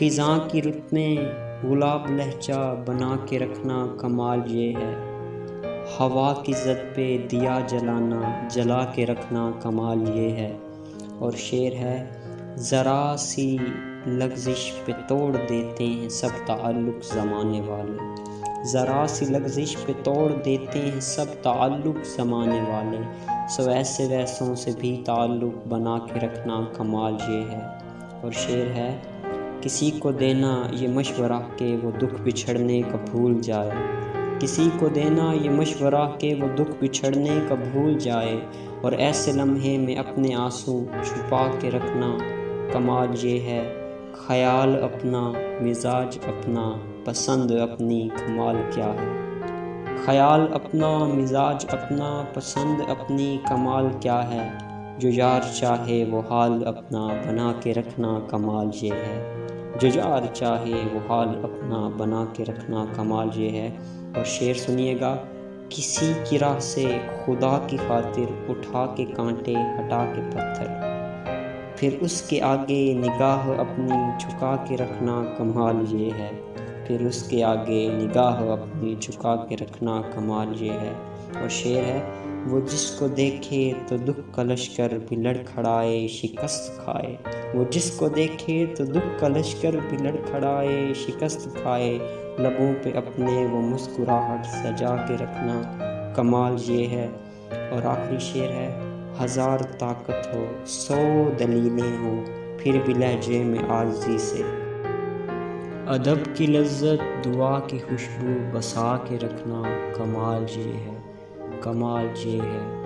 خزاں کی رت میں گلاب لہجہ بنا کے رکھنا کمال یہ ہے، ہوا کی زد پہ دیا جلانا جلا کے رکھنا کمال یہ ہے۔ اور شعر ہے، ذرا سی لغزش پہ توڑ دیتے ہیں سب تعلق زمانے والے، ذرا سی لغزش پہ توڑ دیتے ہیں سب تعلق زمانے والے، سو ایسے ویسوں سے بھی تعلق بنا کے رکھنا کمال یہ ہے۔ اور شعر ہے، کسی کو دینا یہ مشورہ کہ وہ دکھ بچھڑنے کا بھول جائے، کسی کو دینا یہ مشورہ کہ وہ دکھ بچھڑنے کا بھول جائے، اور ایسے لمحے میں اپنے آنسو چھپا کے رکھنا کمال یہ ہے۔ خیال اپنا مزاج اپنا پسند اپنی کمال کیا ہے، خیال اپنا مزاج اپنا پسند اپنی کمال کیا ہے، جو یار چاہے وہ حال اپنا بنا کے رکھنا کمال یہ ہے، جو یار چاہے وہ حال اپنا بنا کے رکھنا کمال یہ ہے۔ اور شعر سنیے گا، کسی کی راہ سے خدا کی خاطر اٹھا کے کانٹے ہٹا کے پتھر، پھر اس کے آگے نگاہ اپنی جھکا کے رکھنا کمال یہ ہے، پھر اس کے آگے نگاہ اپنی جھکا کے رکھنا کمال یہ ہے۔ اور شعر ہے، وہ جس کو دیکھے تو دکھ کا لشکر بھی لڑکھڑائے شکست کھائے، وہ جس کو دیکھے تو دکھ کا لشکر بھی لڑکھڑائے شکست کھائے، لبوں پہ اپنے وہ مسکراہٹ سجا کے رکھنا کمال یہ ہے۔ اور آخری شعر ہے، ہزار طاقت ہو 100 دلیلیں ہوں پھر بھی لہجے میں عاجزی سے، ادب کی لذت دعا کی خوشبو بسا کے رکھنا کمال یہ ہے، کمال یہ ہے۔